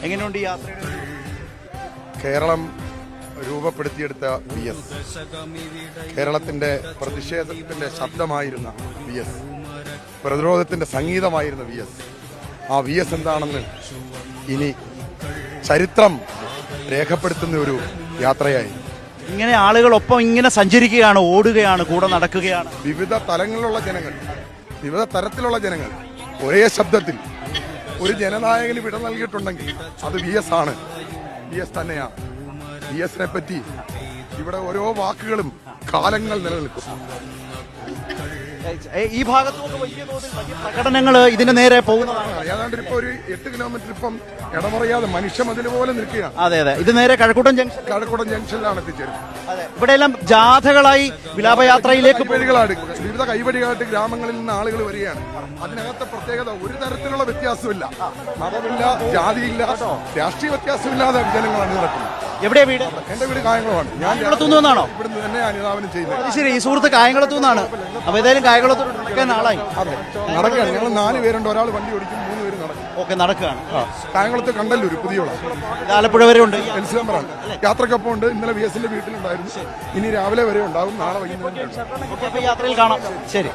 എങ്ങനെയുണ്ട് ഈ യാത്രയുടെ? കേരളം രൂപപ്പെടുത്തിയെടുത്ത VS, കേരളത്തിന്റെ പ്രതിഷേധത്തിന്റെ ശബ്ദമായിരുന്ന VS, പ്രതിരോധത്തിന്റെ സംഗീതമായിരുന്ന VS, ആ VS എന്താണെന്ന് ഇനി ചരിത്രം രേഖപ്പെടുത്തുന്ന ഒരു യാത്രയായി. ഇങ്ങനെ ആളുകളൊപ്പം ഇങ്ങനെ സഞ്ചരിക്കുകയാണ്, ഓടുകയാണ്, കൂടെ നടക്കുകയാണ്. വിവിധ തലങ്ങളിലുള്ള ജനങ്ങൾ, വിവിധ തരത്തിലുള്ള ജനങ്ങൾ ഒരേ ശബ്ദത്തിൽ ഒരു ജനനായകന് വിട നൽകിയിട്ടുണ്ടെങ്കിൽ അത് VS ആണ്, VS തന്നെയാണ്. VSനെ പറ്റി ഇവിടെ ഓരോ വാക്കുകളും കാലങ്ങൾ നിലനിൽക്കും. ഈ ഭാഗത്തുമൊക്കെ വലിയ തോതിൽ വലിയ പ്രകടനങ്ങൾ ഇതിന് നേരെ പോകുന്നതാണ്. ഏതാണ്ട് ഇപ്പൊ ഒരു 8 കിലോമീറ്റർ ഇപ്പം ഇടമറിയാതെ മനുഷ്യമതിൽ പോലെ നിൽക്കുകയാണ്. അതെ അതെ, ഇത് നേരെ കഴക്കൂട്ടം ജംഗ്ഷനിലാണ് എത്തിച്ചേരുന്നത്. ഇവിടെയെല്ലാം ജാഥകളായി വിലാപയാത്രയിലേക്ക് വിവിധ കൈവഴികളായിട്ട് ഗ്രാമങ്ങളിൽ നിന്ന് ആളുകൾ വരികയാണ്. അതിനകത്തെ പ്രത്യേകത ഒരു തരത്തിലുള്ള വ്യത്യാസമില്ല, മതമില്ല, ജാതിയില്ല, രാഷ്ട്രീയ വ്യത്യാസമില്ലാതെ ജനങ്ങളാണ് നടക്കുന്നത്. എവിടെയാ വീട്? എന്റെ വീട് കായംകുളമാണ്. ഞാൻ കായംകുളത്തുനിന്നാണോ? ഇവിടുന്ന് തന്നെ അനുധാവനം ചെയ്യുന്നത്. ശരി, ഈ സുഹൃത്ത് കായംകുളത്തുനിന്നാണ്. അപ്പൊ ഏതായാലും കായംകുളത്തോട് നടക്കാൻ ആളായി. നടക്കുകയാണ്. ഞങ്ങൾ 4 പേരുണ്ട്, ഒരാൾ വണ്ടി ഓടിക്കും, 3 പേര് നടക്കും. ഓക്കെ, നടക്കുകയാണ്. കായംകുളത്ത് കണ്ടല്ലൂര് പുതിയ ആലപ്പുഴ വരെ ഉണ്ട്. എൽസിനമ്പറാണ്. യാത്രക്കൊപ്പം ഉണ്ട്. ഇന്നലെ VSന്റെ വീട്ടിലുണ്ടായിരുന്നു. ഇനി രാവിലെ വരെ ഉണ്ടാവും. നാളെ വൈകുന്നേരം യാത്രയിൽ കാണാം. ശരി.